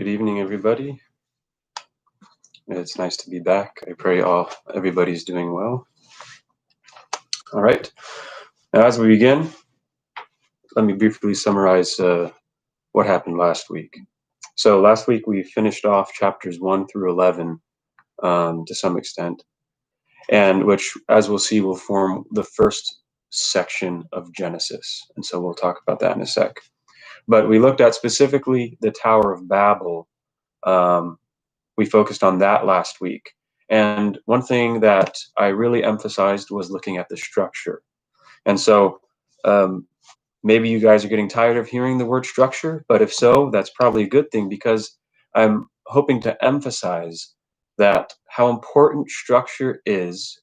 Good evening, everybody. It's nice to be back. I pray everybody's doing well. All right. Now, as we begin, let me briefly summarize what happened last week. So last week we finished off chapters 1 through 11 to some extent, and which, as we'll see, will form the first section of Genesis. And so we'll talk about that in a sec. But we looked at specifically the Tower of Babel. We focused on that last week. And one thing that I really emphasized was looking at the structure. And so maybe you guys are getting tired of hearing the word structure, but if so, that's probably a good thing, because I'm hoping to emphasize that how important structure is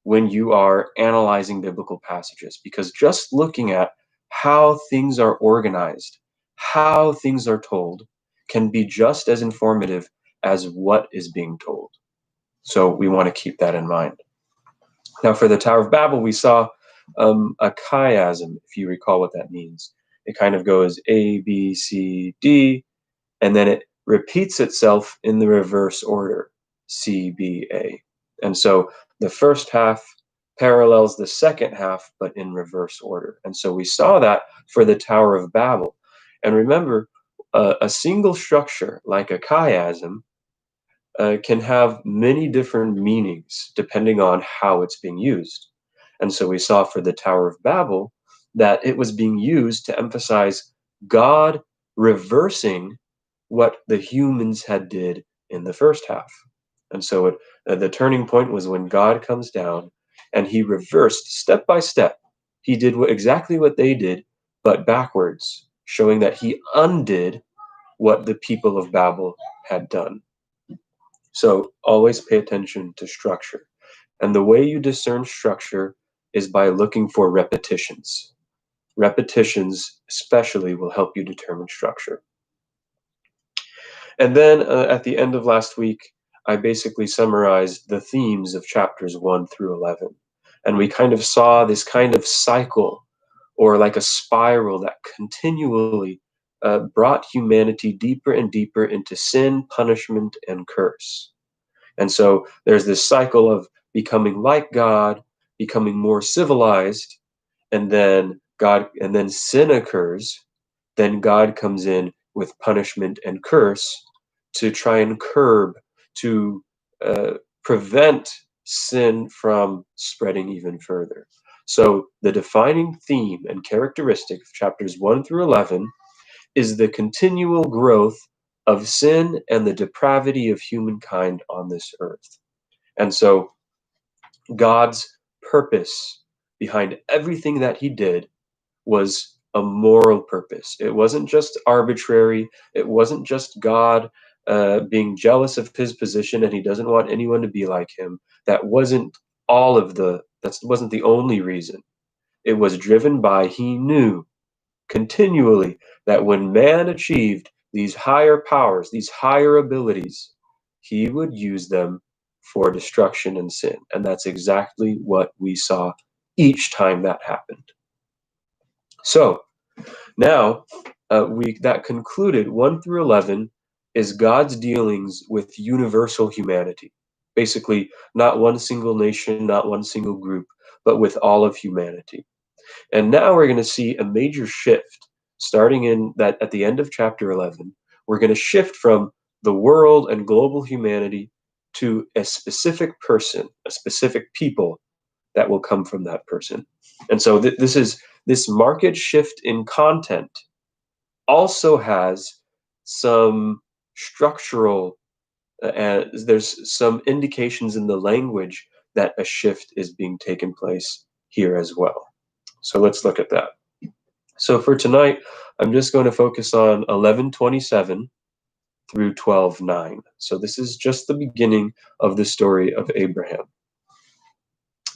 when you are analyzing biblical passages, because just looking at how things are organized, how things are told, can be just as informative as what is being told. So we want to keep that in mind. Now, for the Tower of Babel, we saw a chiasm, if you recall what that means. It kind of goes A, B, C, D, and then it repeats itself in the reverse order, C, B, A. And so the first half parallels the second half, but in reverse order. And so we saw that for the Tower of Babel. And remember, a single structure like a chiasm can have many different meanings depending on how it's being used. And so we saw for the Tower of Babel that it was being used to emphasize God reversing what the humans had did in the first half. And so the turning point was when God comes down and he reversed step by step. He did exactly what they did, but backwards, showing that he undid what the people of Babel had done. So always pay attention to structure. And the way you discern structure is by looking for repetitions. Repetitions especially will help you determine structure. And then at the end of last week, I basically summarized the themes of chapters 1 through 11. And we kind of saw this kind of cycle, or like a spiral, that continually brought humanity deeper and deeper into sin, punishment, and curse. And so there's this cycle of becoming like God, becoming more civilized, and then sin occurs. Then God comes in with punishment and curse to try and curb, to prevent sin from spreading even further. So the defining theme and characteristic of chapters 1 through 11 is the continual growth of sin and the depravity of humankind on this earth. And so God's purpose behind everything that he did was a moral purpose. It wasn't just arbitrary. It wasn't just God being jealous of his position and he doesn't want anyone to be like him. That wasn't the only reason. It was driven by, he knew continually that when man achieved these higher powers, these higher abilities, he would use them for destruction and sin. And that's exactly what we saw each time that happened. So now that concluded 1 through 11 is God's dealings with universal humanity. Basically, not one single nation, not one single group, but with all of humanity. And now we're going to see a major shift starting at the end of chapter 11. We're going to shift from the world and global humanity to a specific person, a specific people that will come from that person. And so this marked shift in content also has some structural, there's some indications in the language that a shift is being taken place here as well. So let's look at that. So for tonight, I'm just going to focus on 11:27 through 12:9. So this is just the beginning of the story of Abraham.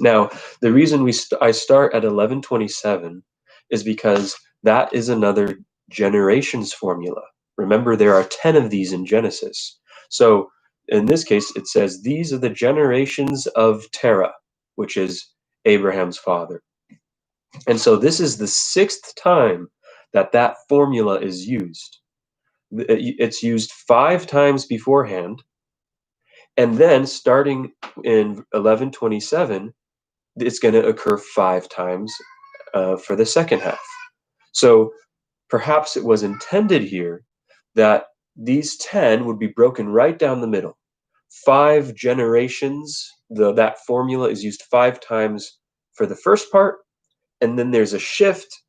Now, the reason I start at 11:27 is because that is another generations formula. Remember, there are 10 of these in Genesis. So in this case, it says, these are the generations of Terah, which is Abraham's father. And so this is the 6th time that formula is used. It's used 5 times beforehand, and then starting in 1127, it's going to occur 5 times for the second half. So perhaps it was intended here that these 10 would be broken right down the middle. 5 generations, that formula is used 5 times for the first part, and then there's a shift,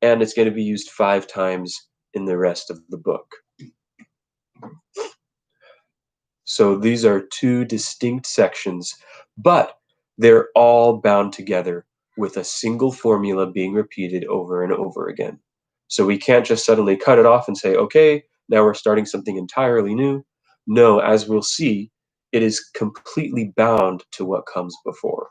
and it's going to be used 5 times in the rest of the book. So these are 2 distinct sections, but they're all bound together with a single formula being repeated over and over again. So we can't just suddenly cut it off and say, okay, now we're starting something entirely new. No, as we'll see, it is completely bound to what comes before.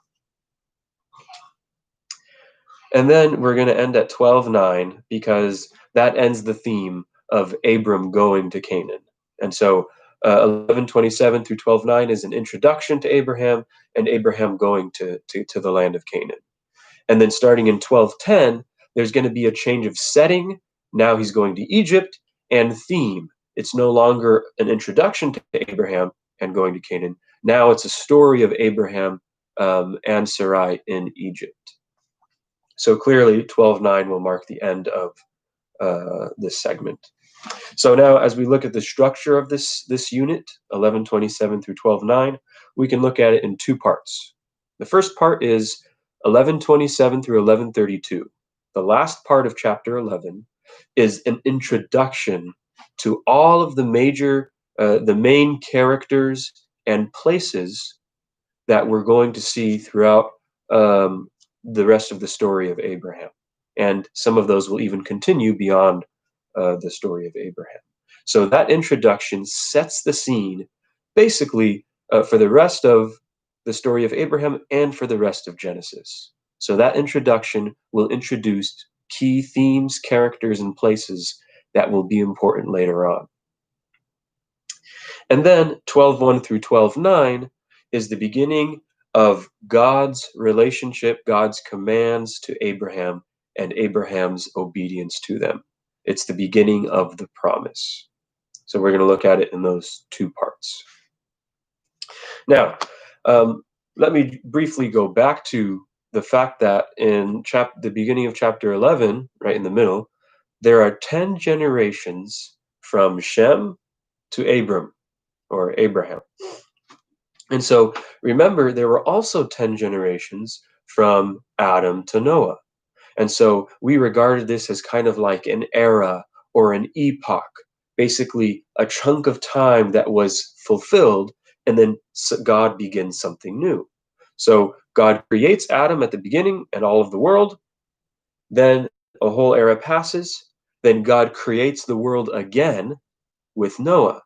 And then we're going to end at 12:9 because that ends the theme of Abram going to Canaan. And so 11:27 through 12:9 is an introduction to Abraham and Abraham going to the land of Canaan. And then starting in 12:10, there's going to be a change of setting. Now he's going to Egypt, and theme. It's no longer an introduction to Abraham and going to Canaan. Now it's a story of Abraham and Sarai in Egypt. So clearly 12:9 will mark the end of this segment. So now as we look at the structure of this unit, 11:27 through 12:9, we can look at it in 2 parts. The first part is 11:27 through 11:32. The last part of chapter 11 is an introduction to all of the main characters and places that we're going to see throughout the rest of the story of Abraham. And some of those will even continue beyond the story of Abraham. So that introduction sets the scene basically for the rest of the story of Abraham and for the rest of Genesis. So that introduction will introduce key themes, characters, and places that will be important later on. And then 12:1 through 12:9 is the beginning of God's relationship, God's commands to Abraham, and Abraham's obedience to them. It's the beginning of the promise. So we're going to look at it in those 2 parts. Now, let me briefly go back to the fact that in the beginning of chapter 11, right in the middle, there are 10 generations from Shem to Abram, or Abraham. And so remember, there were also 10 generations from Adam to Noah. And so we regarded this as kind of like an era or an epoch, basically a chunk of time that was fulfilled, and then God begins something new. So God creates Adam at the beginning and all of the world. Then a whole era passes. Then God creates the world again with Noah.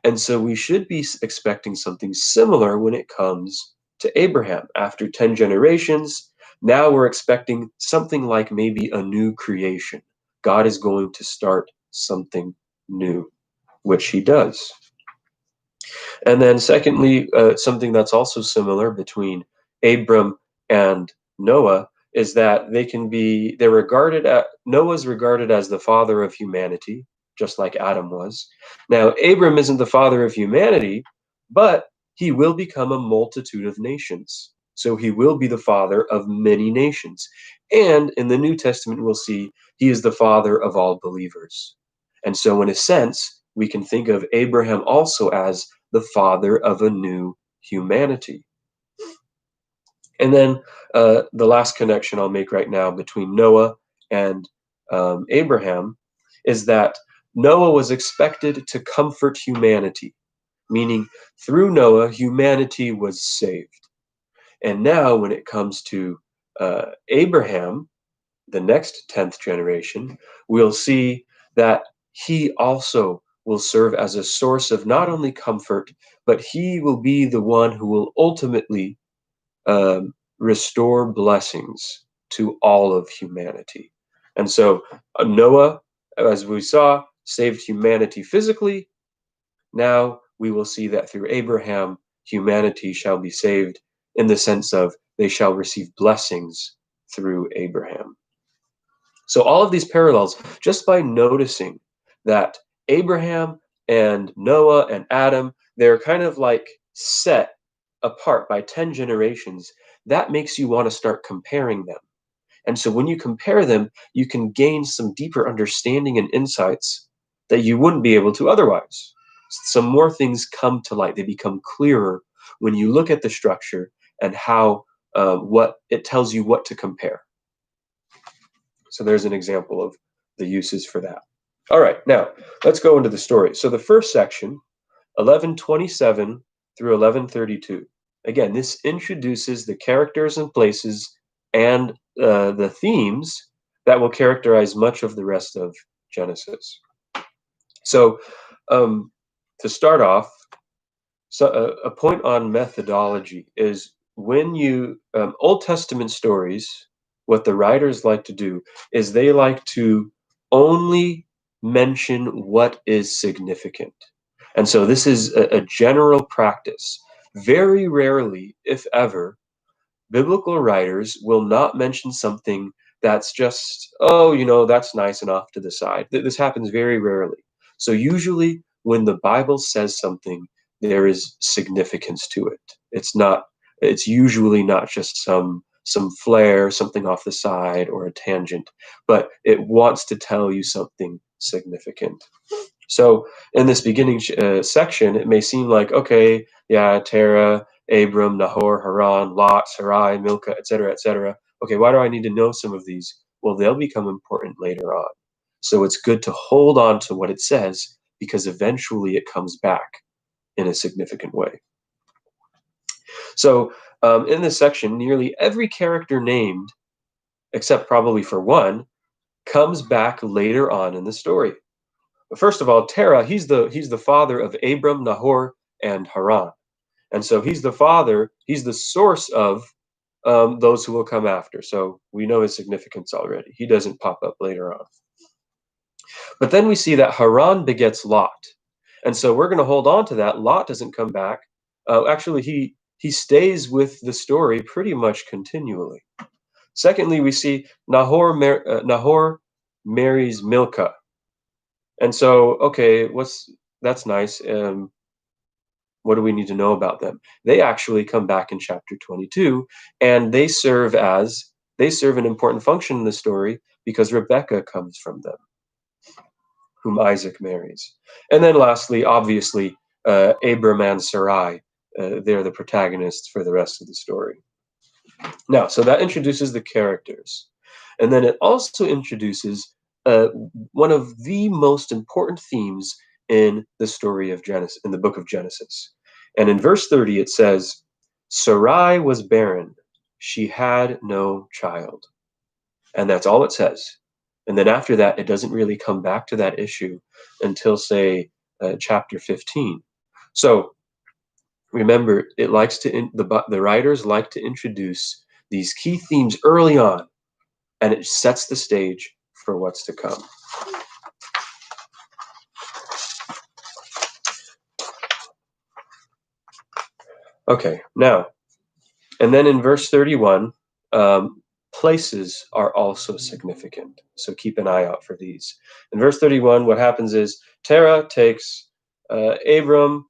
And so we should be expecting something similar when it comes to Abraham. After 10 generations, now we're expecting something like maybe a new creation. God is going to start something new, which he does. And then secondly, something that's also similar between Abram and Noah is that Noah's regarded as the father of humanity, just like Adam was. Now, Abram isn't the father of humanity, but he will become a multitude of nations. So he will be the father of many nations. And in the New Testament, we'll see he is the father of all believers. And so in a sense, we can think of Abraham also as the father of a new humanity. And then the last connection I'll make right now between Noah and Abraham is that Noah was expected to comfort humanity, meaning through Noah, humanity was saved. And now when it comes to Abraham, the next 10th generation, we'll see that he also will serve as a source of not only comfort, but he will be the one who will ultimately restore blessings to all of humanity. And so Noah, as we saw, saved humanity physically. Now we will see that through Abraham, humanity shall be saved in the sense of they shall receive blessings through Abraham. So all of these parallels, just by noticing that Abraham and Noah and Adam, they're kind of like set apart by 10 generations. That makes you want to start comparing them. And so when you compare them, you can gain some deeper understanding and insights that you wouldn't be able to otherwise. Some more things come to light. They become clearer when you look at the structure and how what it tells you what to compare. So there's an example of the uses for that. All right, now let's go into the story. So the first section, 1127 through 1132. Again, this introduces the characters and places and the themes that will characterize much of the rest of Genesis. So to start off, so a point on methodology is when you Old Testament stories, what the writers like to do is they like to only mention what is significant. And so this is a general practice. Very rarely, if ever, biblical writers will not mention something that's just, oh, that's nice and off to the side. This happens very rarely. So usually when the Bible says something, there is significance to it. It's usually not just some flair, something off the side or a tangent, but it wants to tell you something significant. So in this beginning section, it may seem like, okay, yeah, Terah, Abram, Nahor, Haran, Lot, Sarai, Milcah, etc., etc. Okay, why do I need to know some of these? Well, they'll become important later on. So it's good to hold on to what it says because eventually it comes back in a significant way. So in this section, nearly every character named, except probably for one, comes back later on in the story. But first of all, Terah, he's the father of Abram, Nahor, and Haran. And so he's the source of those who will come after. So we know his significance already. He doesn't pop up later on. But then we see that Haran begets Lot. And so we're going to hold on to that. Lot doesn't come back. Actually, he stays with the story pretty much continually. Secondly, we see Nahor marries Milcah. And so, okay, that's nice. What do we need to know about them? They actually come back in chapter 22, and they serve an important function in the story because Rebekah comes from them, whom Isaac marries. And then lastly, obviously, Abram and Sarai, they're the protagonists for the rest of the story. Now, so that introduces the characters. And then it also introduces one of the most important themes in the story of Genesis, in the book of Genesis. And in verse 30, it says, Sarai was barren. She had no child. And that's all it says. And then after that, it doesn't really come back to that issue until, say, chapter 15. So remember, the writers like to introduce these key themes early on, and it sets the stage for what's to come. Okay, now, and then in verse 31, places are also significant. So keep an eye out for these. In verse 31, what happens is Terah takes Abram,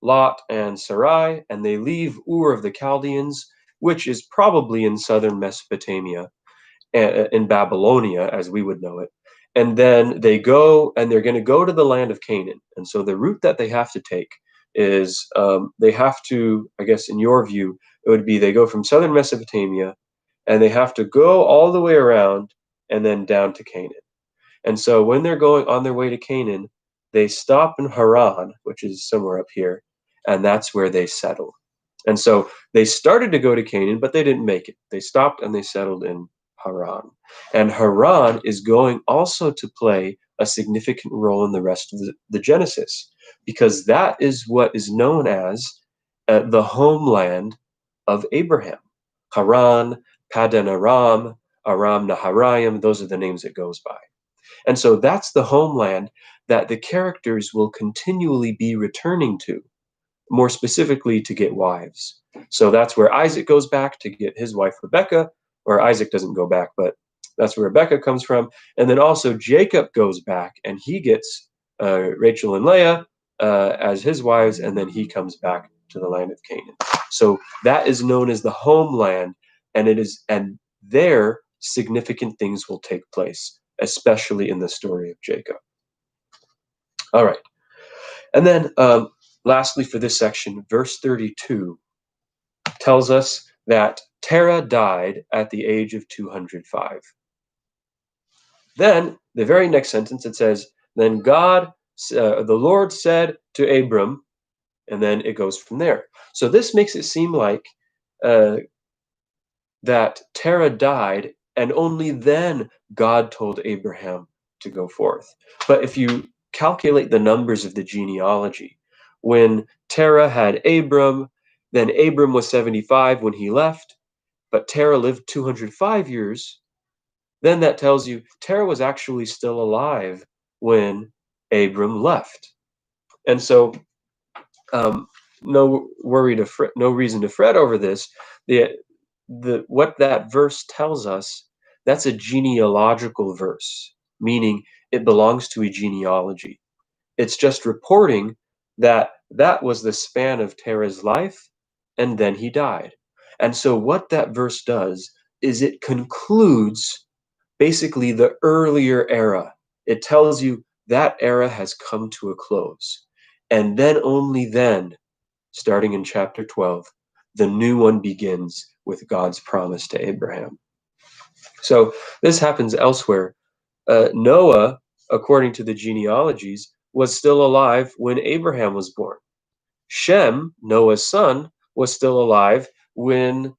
Lot, and Sarai, and they leave Ur of the Chaldeans, which is probably in southern Mesopotamia, in Babylonia, as we would know it. And then they're going to go to the land of Canaan. And so the route that they have to take is they have to, I guess in your view, it would be they go from southern Mesopotamia and they have to go all the way around and then down to Canaan. And so when they're going on their way to Canaan, they stop in Haran, which is somewhere up here, and that's where they settle. And so they started to go to Canaan, but they didn't make it. They stopped and they settled in Haran. And Haran is going also to play a significant role in the rest of the Genesis, because that is what is known as the homeland of Abraham. Haran, Padan Aram, Aram Naharaim, those are the names it goes by. And so that's the homeland that the characters will continually be returning to, more specifically to get wives. So that's where Isaac goes back to get his wife Rebekah, or Isaac doesn't go back, but that's where Rebekah comes from. And then also Jacob goes back and he gets Rachel and Leah as his wives, and then he comes back to the land of Canaan. So that is known as the homeland, and there significant things will take place, especially in the story of Jacob. All right. And then lastly for this section, verse 32 tells us that Terah died at the age of 205. Then, the very next sentence, it says, then the Lord said to Abram, and then it goes from there. So this makes it seem like that Terah died, and only then God told Abraham to go forth. But if you calculate the numbers of the genealogy, when Terah had Abram, then Abram was 75 when he left, but Terah lived 205 years, then that tells you Terah was actually still alive when Abram left. And so no reason to fret over this. What that verse tells us, that's a genealogical verse, meaning it belongs to a genealogy. It's just reporting that that was the span of Terah's life, and then he died. And so what that verse does is it concludes basically the earlier era. It tells you that era has come to a close. And then only then, starting in chapter 12, the new one begins with God's promise to Abraham. So this happens elsewhere. Noah, according to the genealogies, was still alive when Abraham was born. Shem, Noah's son, was still alive when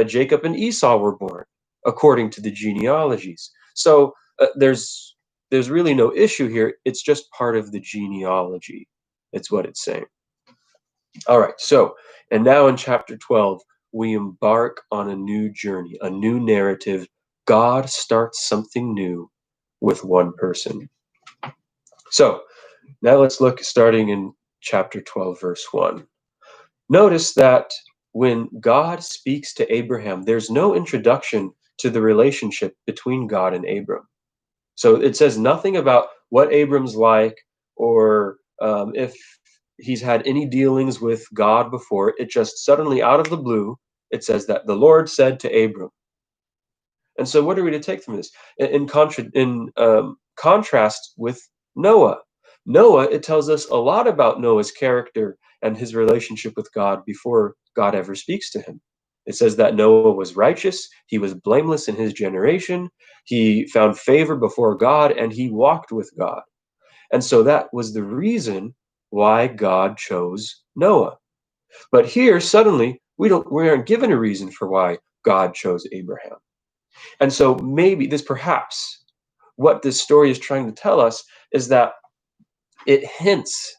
Jacob and Esau were born, according to the genealogies. So there's really no issue here. It's just part of the genealogy. It's what it's saying. All right, so, and now in chapter 12, we embark on a new journey, a new narrative. God starts something new with one person. So, now let's look starting in chapter 12, verse 1. Notice that when God speaks to Abraham, there's no introduction to the relationship between God and Abram. So it says nothing about what Abram's like or if he's had any dealings with God before. It just suddenly, out of the blue, it says that the Lord said to Abram. And so what are we to take from this? In contrast with Noah. Noah, it tells us a lot about Noah's character and his relationship with God before God ever speaks to him. It says that Noah was righteous, he was blameless in his generation, he found favor before God, and he walked with God. And so that was the reason why God chose Noah. But here, suddenly, we aren't given a reason for why God chose Abraham. And so perhaps what this story is trying to tell us is that it hints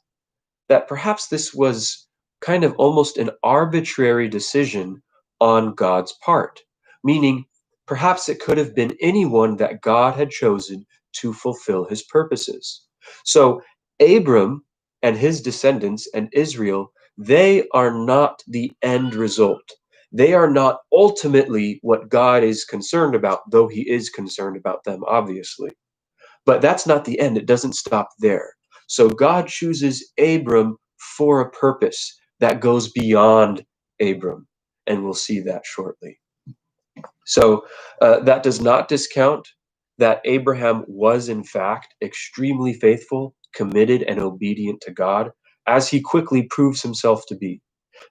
that perhaps this was kind of almost an arbitrary decision on God's part, meaning perhaps it could have been anyone that God had chosen to fulfill his purposes. So Abram and his descendants and Israel, they are not the end result. They are not ultimately what God is concerned about, though he is concerned about them, obviously. But that's not the end. It doesn't stop there. So God chooses Abram for a purpose that goes beyond Abram, and we'll see that shortly. So that does not discount that Abraham was, in fact, extremely faithful, committed, and obedient to God, as he quickly proves himself to be.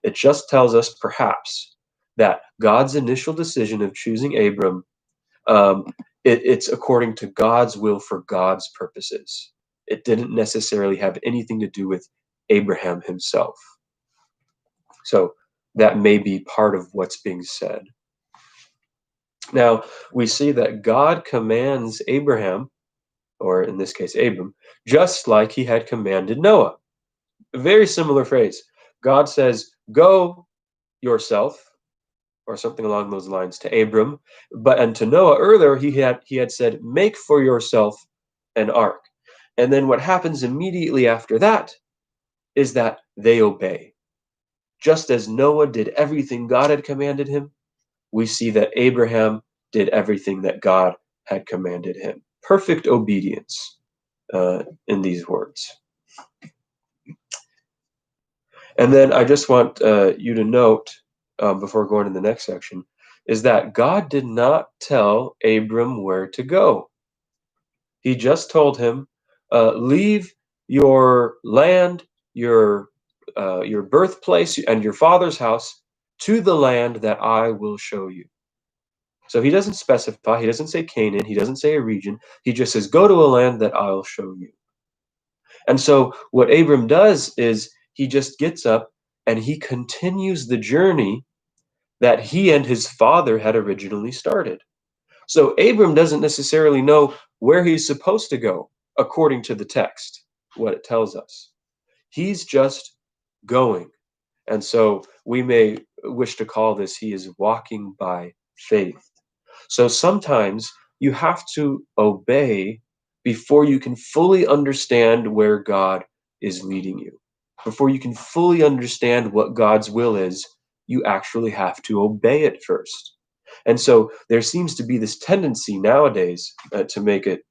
It just tells us, perhaps, that God's initial decision of choosing Abram, it's according to God's will for God's purposes. It didn't necessarily have anything to do with Abraham himself. So that may be part of what's being said. Now, we see that God commands Abraham, or in this case, Abram, just like he had commanded Noah. A very similar phrase. God says, go yourself, or something along those lines, to Abram. And to Noah earlier, he had said, make for yourself an ark. And then what happens immediately after that is that they obey. Just as Noah did everything God had commanded him, we see that Abraham did everything that God had commanded him. Perfect obedience in these words. And then I just want you to note, before going to the next section, is that God did not tell Abram where to go. He just told him, leave your land, your birthplace, and your father's house to the land that I will show you. So he doesn't specify, he doesn't say Canaan, he doesn't say a region, he just says, go to a land that I'll show you. And so what Abram does is he just gets up and he continues the journey that he and his father had originally started. So Abram doesn't necessarily know where he's supposed to go, according to the text, what it tells us. He's just going. And so we may wish to call this, he is walking by faith. So sometimes you have to obey before you can fully understand where God is leading you. Before you can fully understand what God's will is, you actually have to obey it first. And so there seems to be this tendency nowadays to make it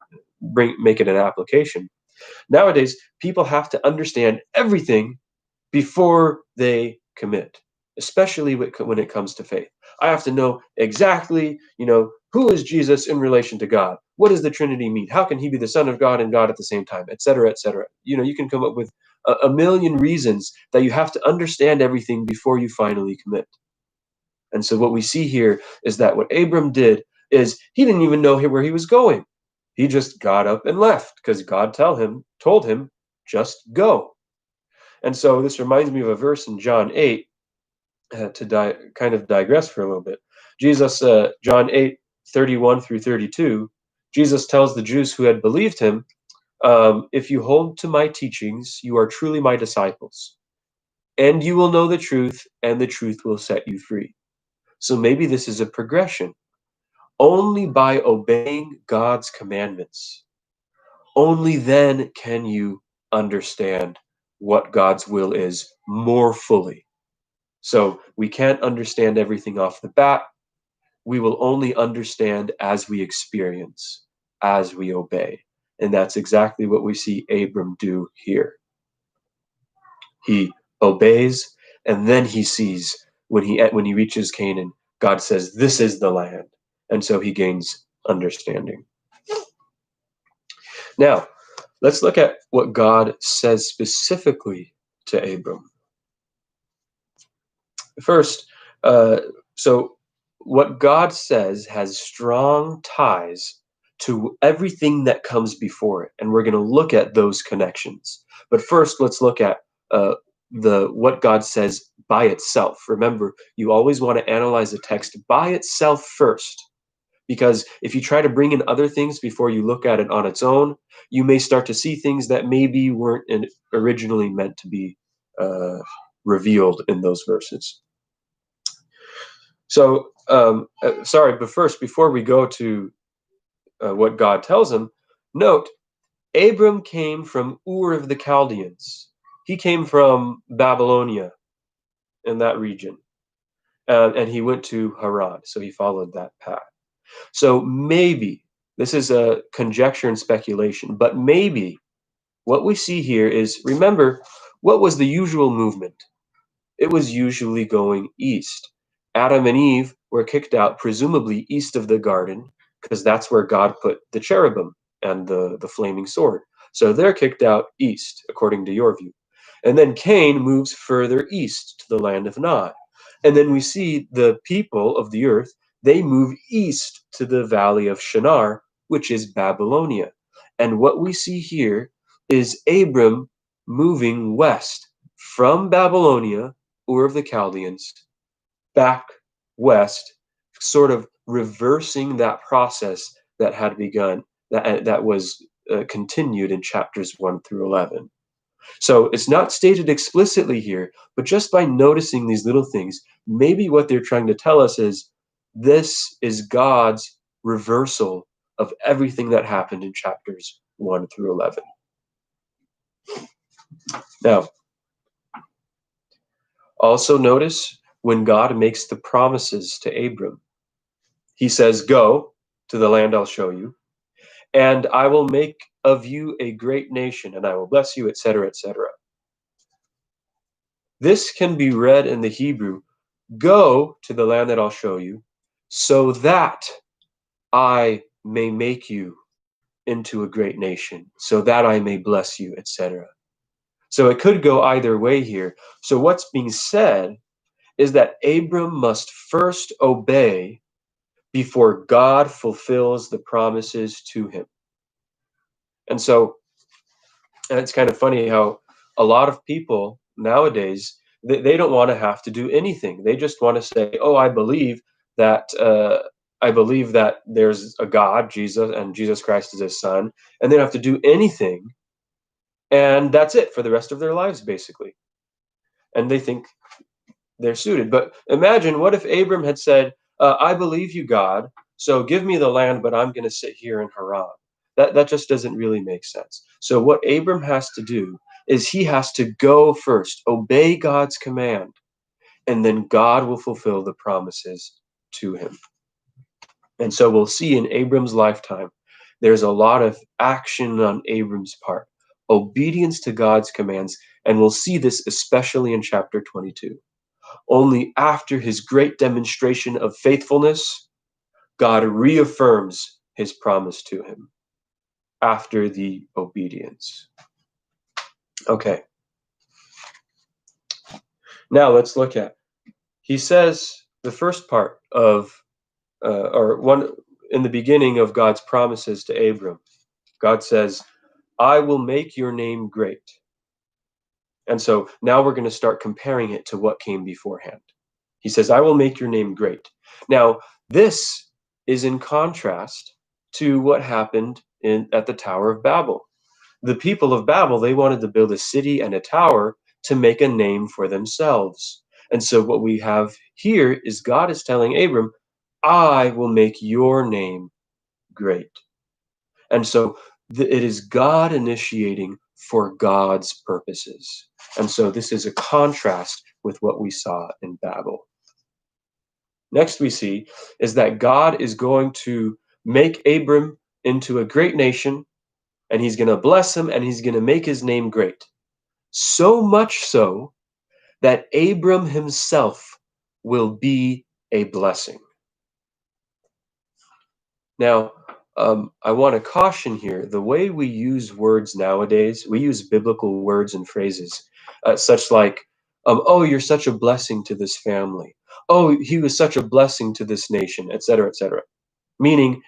an application. Nowadays, people have to understand everything before they commit, especially when it comes to faith. I have to know exactly, who is Jesus in relation to God? What does the Trinity mean? How can he be the Son of God and God at the same time, et cetera, et cetera? You can come up with a million reasons that you have to understand everything before you finally commit. And so what we see here is that what Abram did is he didn't even know where he was going. He just got up and left because God told him, just go. And so this reminds me of a verse in John 8, kind of digress for a little bit. Jesus, John 8, 31 through 32, Jesus tells the Jews who had believed him, if you hold to my teachings, you are truly my disciples, and you will know the truth, and the truth will set you free. So maybe this is a progression. Only by obeying God's commandments, only then can you understand what God's will is more fully. So we can't understand everything off the bat. We will only understand as we experience, as we obey. And that's exactly what we see Abram do here. He obeys, and then he sees when he reaches Canaan, God says, this is the land. And so he gains understanding. Now, let's look at what God says specifically to Abram. First, so what God says has strong ties to everything that comes before it, and we're going to look at those connections. But first, let's look at what God says by itself. Remember, you always want to analyze a text by itself first, because if you try to bring in other things before you look at it on its own, you may start to see things that maybe weren't originally meant to be revealed in those verses. So, but first, before we go to what God tells him, note, Abram came from Ur of the Chaldeans. He came from Babylonia in that region. And he went to Haran, so he followed that path. So maybe, this is a conjecture and speculation, but maybe what we see here is, remember, what was the usual movement? It was usually going east. Adam and Eve were kicked out, presumably east of the garden, because that's where God put the cherubim and the flaming sword. So they're kicked out east, according to your view. And then Cain moves further east to the land of Nod. And then we see the people of the earth, they move east to the valley of Shinar, which is Babylonia. And what we see here is Abram moving west from Babylonia, Ur of the Chaldeans, back west, sort of reversing that process that had begun, that was continued in chapters 1 through 11. So it's not stated explicitly here, but just by noticing these little things, maybe what they're trying to tell us is this is God's reversal of everything that happened in chapters 1 through 11. Now, also notice when God makes the promises to Abram, he says, go to the land I'll show you, and I will make of you a great nation, and I will bless you, etc., etc. This can be read in the Hebrew, go to the land that I'll show you, so that I may make you into a great nation, so that I may bless you, etc. So it could go either way here. So what's being said is that Abram must first obey before God fulfills the promises to him. And so, and it's kind of funny how a lot of people nowadays, they don't want to have to do anything. They just want to say, "Oh, I believe that there's a God, Jesus, and Jesus Christ is His Son," and they don't have to do anything, and that's it for the rest of their lives, basically. And they think they're suited. But imagine, what if Abram had said, "I believe you, God, so give me the land, but I'm going to sit here in Haran." That just doesn't really make sense. So what Abram has to do is he has to go first, obey God's command, and then God will fulfill the promises to him. And so we'll see in Abram's lifetime, there's a lot of action on Abram's part, obedience to God's commands, and we'll see this especially in chapter 22. Only after his great demonstration of faithfulness, God reaffirms his promise to him after the obedience. Okay. Now let's look at, he says the first part of, or one in the beginning of God's promises to Abram, God says, "I will make your name great." And so now we're going to start comparing it to what came beforehand. He says, "I will make your name great." Now, this is in contrast to what happened at the Tower of Babel. The people of Babel, they wanted to build a city and a tower to make a name for themselves. And so what we have here is God is telling Abram, "I will make your name great." And so it is God initiating for God's purposes. And so this is a contrast with what we saw in Babel. Next, we see is that God is going to make Abram into a great nation, and he's going to bless him, and he's going to make his name great. So much so that Abram himself will be a blessing. Now, I want to caution here, the way we use words nowadays, we use biblical words and phrases, such like, "Oh, you're such a blessing to this family. Oh, he was such a blessing to this nation," etc., etc. Meaning,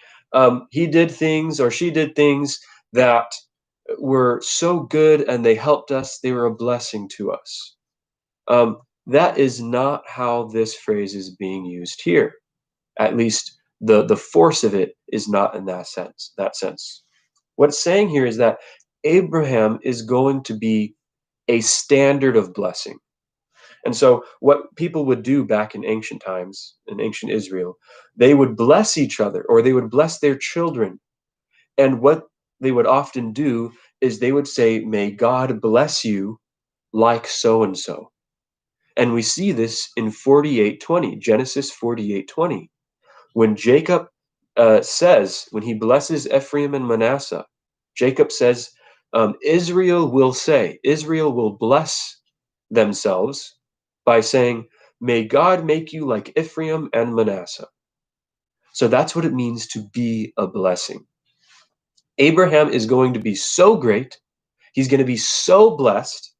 he did things or she did things that were so good and they helped us, they were a blessing to us. That is not how this phrase is being used here. At least the force of it is not in that sense. What it's saying here is that Abraham is going to be a standard of blessing. And so what people would do back in ancient times, in ancient Israel, they would bless each other or they would bless their children. And what they would often do is they would say, "May God bless you like so and so." And we see this in 48:20, Genesis 48:20. When Jacob says, when he blesses Ephraim and Manasseh, Jacob says, Israel will bless themselves by saying, "May God make you like Ephraim and Manasseh." So that's what it means to be a blessing. Abraham is going to be so great, he's going to be so blessed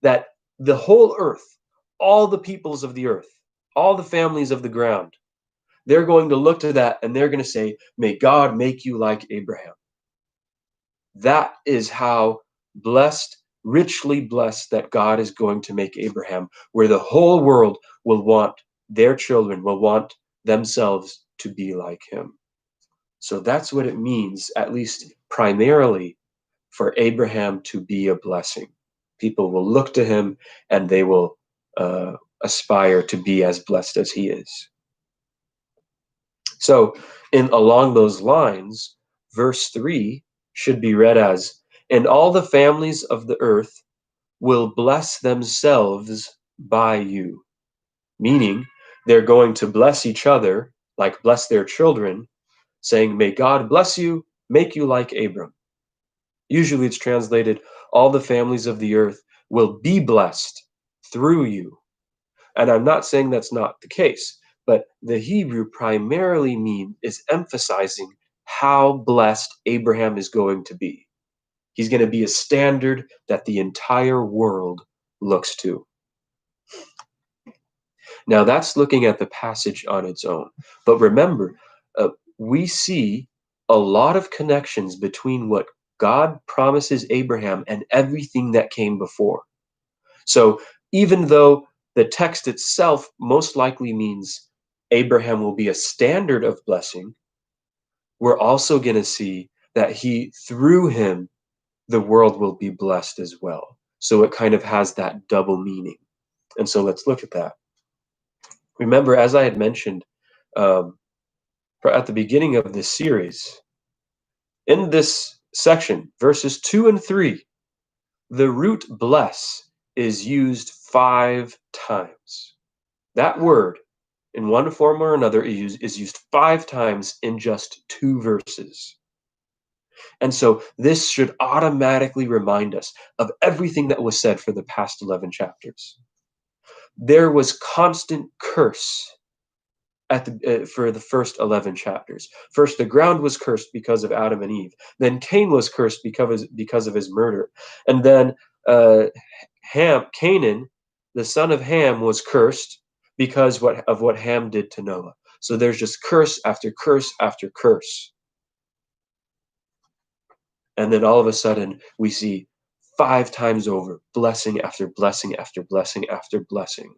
that the whole earth, all the peoples of the earth, all the families of the ground, they're going to look to that and they're going to say, "May God make you like Abraham." That is how blessed, richly blessed, that God is going to make Abraham, where the whole world will want their children, will want themselves to be like him. So that's what it means, at least primarily, for Abraham to be a blessing. People will look to him and they will aspire to be as blessed as he is. So, along those lines, verse 3 should be read as, "And all the families of the earth will bless themselves by you." Meaning, they're going to bless each other, like bless their children, saying, "May God bless you, make you like Abram." Usually it's translated, "All the families of the earth will be blessed through you. And I'm not saying that's not the case, but the Hebrew primarily is emphasizing how blessed Abraham is going to be. He's going to be a standard that the entire world looks to. Now, that's looking at the passage on its own. But remember, we see a lot of connections between what God promises Abraham and everything that came before. So even though the text itself most likely means Abraham will be a standard of blessing, we're also going to see that through him, the world will be blessed as well. So it kind of has that double meaning. And so let's look at that. Remember, as I had mentioned at the beginning of this series, in this section, verses 2 and 3, the root bless is used 5 times. That word, in one form or another, is used 5 times in just 2 verses. And so this should automatically remind us of everything that was said for the past 11 chapters. There was constant curse for the first 11 chapters. First, the ground was cursed because of Adam and Eve. Then Cain was cursed because of his murder. And then Canaan, the son of Ham, was cursed because of what Ham did to Noah. So there's just curse after curse after curse. And then all of a sudden, we see 5 times over, blessing after blessing after blessing after blessing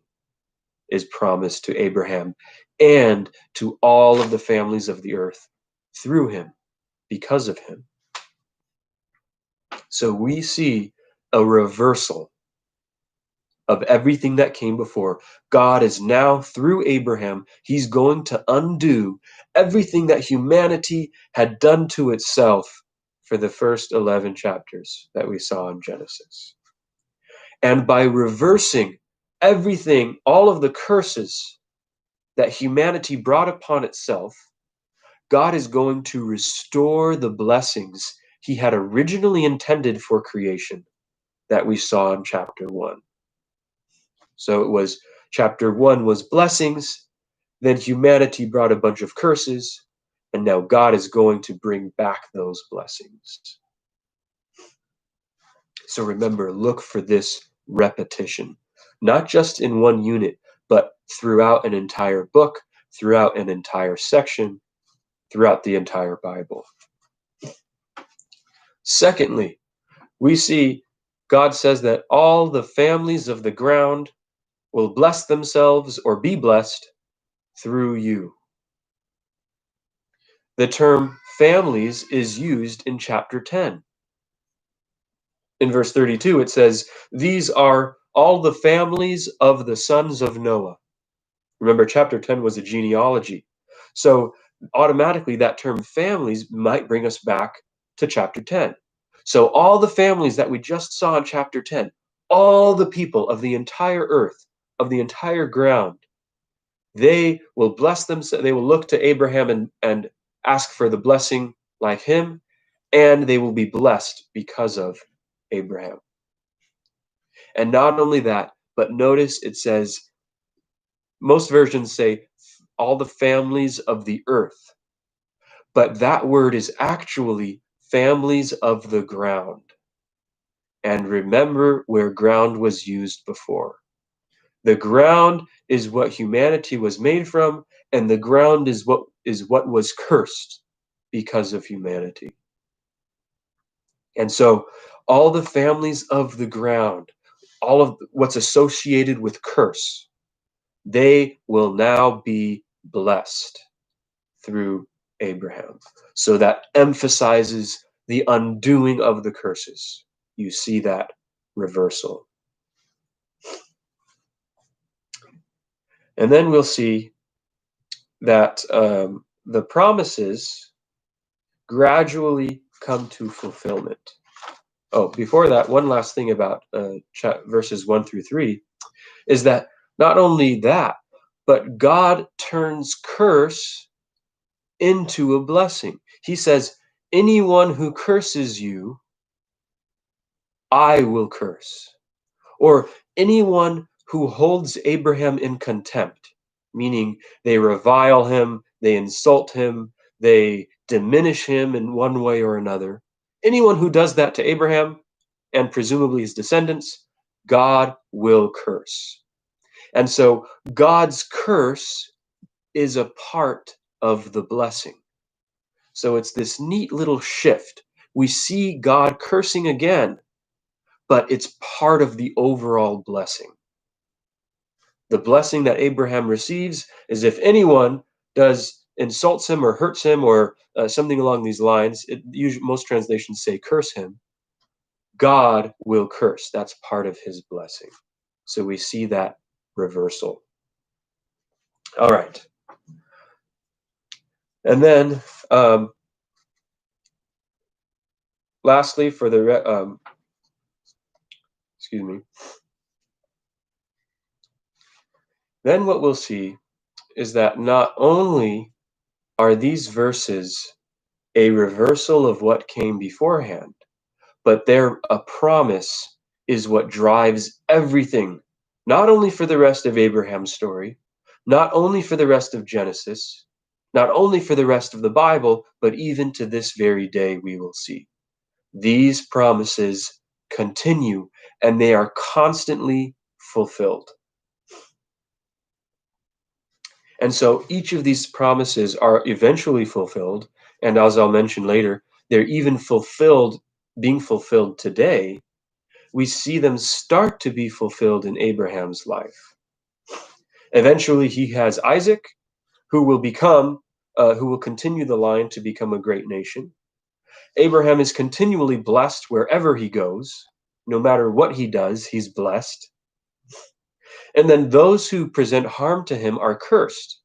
is promised to Abraham and to all of the families of the earth through him, because of him. So we see a reversal of everything that came before. God is now, through Abraham, he's going to undo everything that humanity had done to itself for the first 11 chapters that we saw in Genesis. And by reversing everything, all of the curses that humanity brought upon itself, God is going to restore the blessings he had originally intended for creation that we saw in chapter 1. So it was chapter 1 was blessings, then humanity brought a bunch of curses, and now God is going to bring back those blessings. So remember, look for this repetition, not just in one unit, but throughout an entire book, throughout an entire section, throughout the entire Bible. Secondly, we see God says that all the families of the ground will bless themselves or be blessed through you. The term families is used in chapter 10. In verse 32, it says, "These are all the families of the sons of Noah." Remember, chapter 10 was a genealogy. So automatically that term families might bring us back to chapter 10. So all the families that we just saw in chapter 10, all the people of the entire earth, of the entire ground, they will bless them. They will look to Abraham and ask for the blessing like him, and they will be blessed because of Abraham. And not only that, but notice it says, most versions say all the families of the earth, but that word is actually families of the ground. And remember where ground was used before. The ground is what humanity was made from, and the ground is what was cursed because of humanity. And so all the families of the ground, all of what's associated with curse, they will now be blessed through Abraham. So that emphasizes the undoing of the curses. You see that reversal. And then we'll see that the promises gradually come to fulfillment. Oh, before that, one last thing about verses 1 through 3 is that not only that, but God turns curse into a blessing. He says, anyone who curses you, I will curse. Or anyone who holds Abraham in contempt, meaning they revile him, they insult him, they diminish him in one way or another. Anyone who does that to Abraham, and presumably his descendants, God will curse. And so God's curse is a part of the blessing. So it's this neat little shift. We see God cursing again, but it's part of the overall blessing. The blessing that Abraham receives is if anyone insults him or hurts him or something along these lines, most translations say curse him, God will curse. That's part of his blessing. So we see that reversal. All right. And then lastly, for the excuse me. Then what we'll see is that not only are these verses a reversal of what came beforehand, but they're a promise is what drives everything, not only for the rest of Abraham's story, not only for the rest of Genesis, not only for the rest of the Bible, but even to this very day we will see. These promises continue and they are constantly fulfilled. And so each of these promises are eventually fulfilled, and as I'll mention later, they're even being fulfilled today. We see them start to be fulfilled in Abraham's life. Eventually, he has Isaac, who will continue the line to become a great nation. Abraham is continually blessed wherever he goes. No matter what he does, he's blessed. And then those who present harm to him are cursed.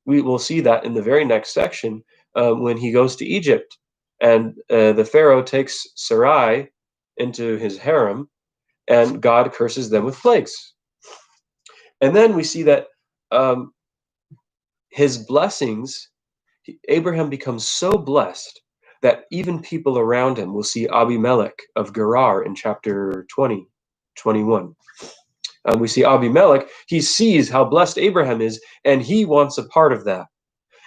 We will see that in the very next section when he goes to Egypt and the Pharaoh takes Sarai into his harem and God curses them with plagues. And then we see that his blessings, Abraham becomes so blessed that even people around him will see Abimelech of Gerar in chapter 20, 21. We see Abimelech, he sees how blessed Abraham is, and he wants a part of that.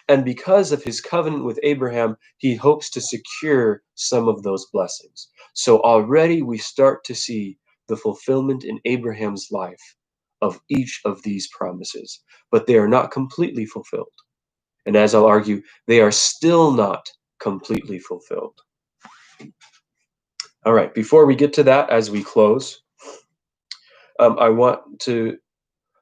And because of his covenant with Abraham, he hopes to secure some of those blessings. So already we start to see the fulfillment in Abraham's life of each of these promises, but they are not completely fulfilled. And as I'll argue, they are still not completely fulfilled. All right, before we get to that, as we close, I want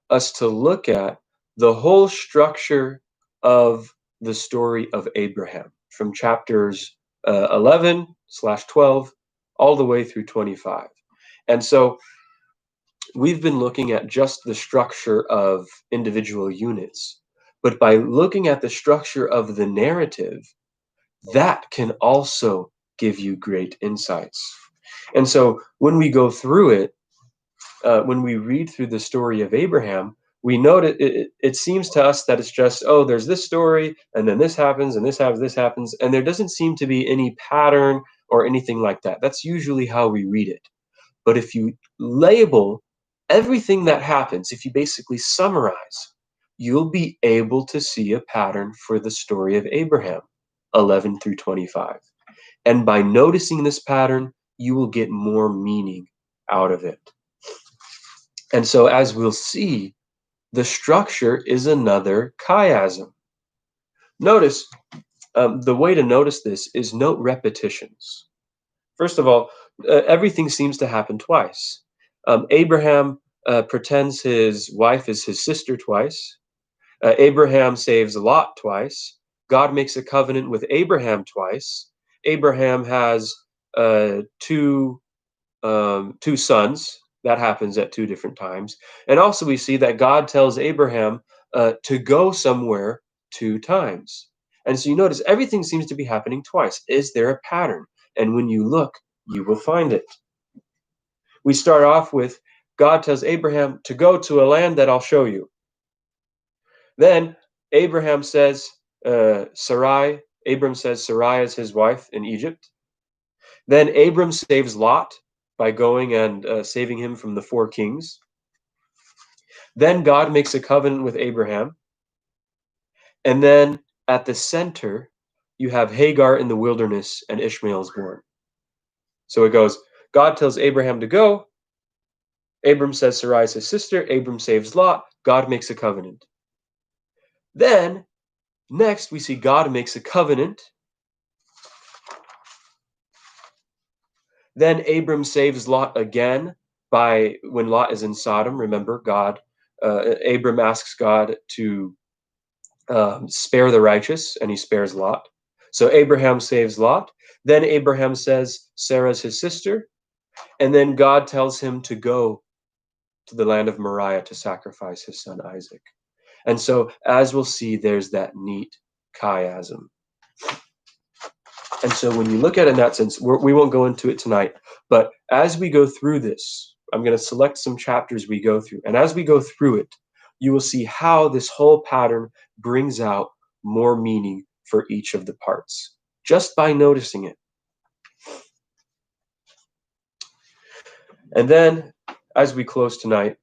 us to look at the whole structure of the story of Abraham from chapters 11/12 all the way through 25. And so we've been looking at just the structure of individual units, but by looking at the structure of the narrative, that can also give you great insights. And so when we go through it, when we read through the story of Abraham, we note it seems to us that it's just, oh, there's this story, and then this happens, and this happens, and there doesn't seem to be any pattern or anything like that. That's usually how we read it. But if you label everything that happens, if you basically summarize, you'll be able to see a pattern for the story of Abraham, 11 through 25. And by noticing this pattern, you will get more meaning out of it. And so as we'll see, the structure is another chiasm. Notice, the way to notice this is note repetitions. First of all, everything seems to happen twice. Abraham pretends his wife is his sister twice. Abraham saves Lot twice. God makes a covenant with Abraham twice. Abraham has two sons. That happens at two different times. And also we see that God tells Abraham to go somewhere 2 times. And so you notice everything seems to be happening twice. Is there a pattern? And when you look, you will find it. We start off with God tells Abraham to go to a land that I'll show you. Then Abram says Sarai is his wife in Egypt. Then Abram saves Lot by going and saving him from the 4 kings. Then God makes a covenant with Abraham. And then at the center, you have Hagar in the wilderness and Ishmael is born. So it goes, God tells Abraham to go. Abram says Sarai is his sister. Abram saves Lot. God makes a covenant. Then, next, we see God makes a covenant. Then Abram saves Lot again by when Lot is in Sodom. Remember, Abram asks God to spare the righteous, and he spares Lot. So Abraham saves Lot. Then Abraham says Sarah's his sister. And then God tells him to go to the land of Moriah to sacrifice his son Isaac. And so, as we'll see, there's that neat chiasm. And so when you look at it in that sense, we won't go into it tonight, but as we go through this, I'm going to select some chapters we go through. And as we go through it, you will see how this whole pattern brings out more meaning for each of the parts, just by noticing it. And then, as we close tonight,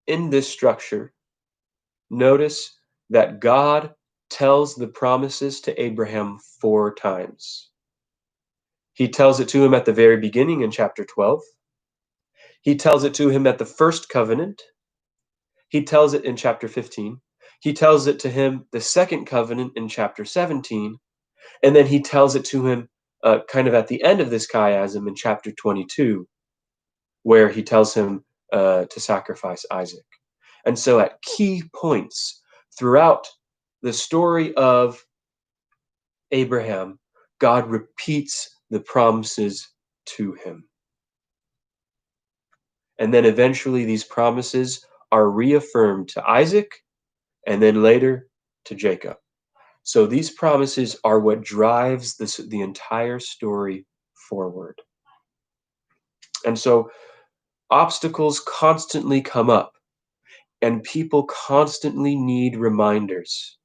in this structure, notice that God tells the promises to Abraham 4 times. He tells it to him at the very beginning in chapter 12. He tells it to him at the first covenant. He tells it in chapter 15. He tells it to him the second covenant in chapter 17. And then he tells it to him kind of at the end of this chiasm in chapter 22, where he tells him to sacrifice Isaac. And so at key points throughout the story of Abraham, God repeats the promises to him. And then eventually these promises are reaffirmed to Isaac and then later to Jacob. So these promises are what drives the entire story forward. And so obstacles constantly come up, and people constantly need reminders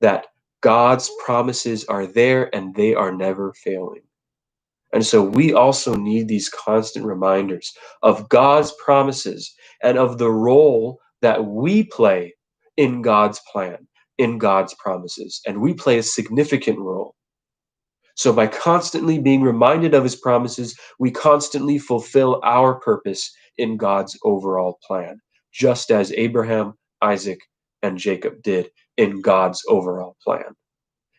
that God's promises are there and they are never failing. And so we also need these constant reminders of God's promises and of the role that we play in God's plan, in God's promises. And we play a significant role. So by constantly being reminded of his promises, we constantly fulfill our purpose in God's overall plan, just as Abraham, Isaac, and Jacob did in God's overall plan.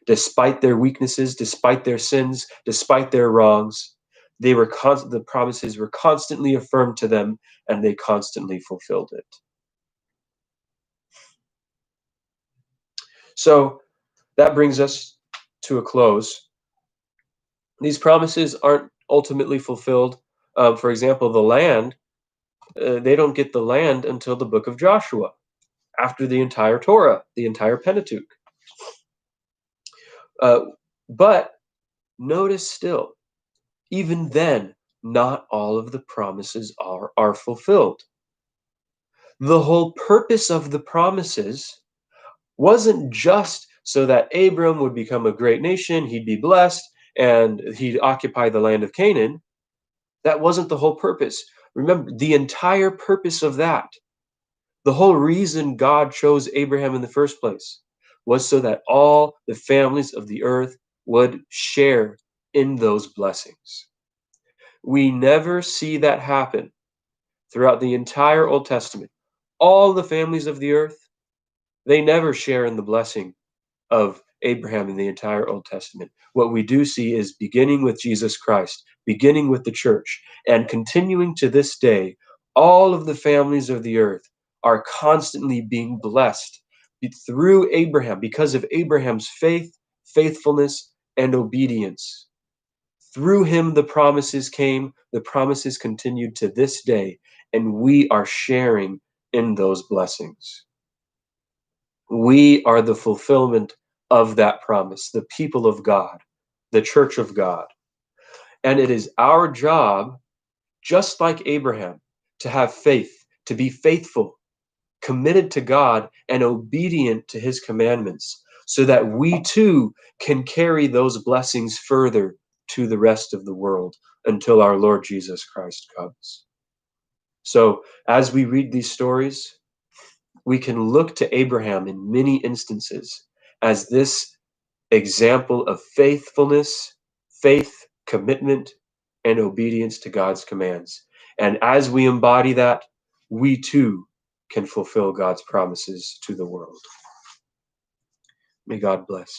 Despite their weaknesses, despite their sins, despite their wrongs, the promises were constantly affirmed to them, and they constantly fulfilled it. So that brings us to a close. These promises aren't ultimately fulfilled. For example, the land, they don't get the land until the book of Joshua, after the entire Torah, the entire Pentateuch. But notice still, even then, not all of the promises are fulfilled. The whole purpose of the promises wasn't just so that Abram would become a great nation, he'd be blessed, and he'd occupy the land of Canaan. That wasn't the whole purpose. Remember, the entire purpose of that, the whole reason God chose Abraham in the first place, was so that all the families of the earth would share in those blessings. We never see that happen throughout the entire Old Testament. All the families of the earth, they never share in the blessing of Abraham in the entire Old Testament. What we do see is beginning with Jesus Christ, beginning with the church, and continuing to this day, all of the families of the earth are constantly being blessed through Abraham because of Abraham's faith, faithfulness, and obedience. Through him, the promises came, the promises continued to this day, and we are sharing in those blessings. We are the fulfillment of that promise, the people of God, the church of God. And it is our job, just like Abraham, to have faith, to be faithful, committed to God, and obedient to his commandments, so that we too can carry those blessings further to the rest of the world until our Lord Jesus Christ comes. So as we read these stories, we can look to Abraham in many instances as this example of faithfulness, faith, commitment, and obedience to God's commands. And as we embody that, we too can fulfill God's promises to the world. May God bless.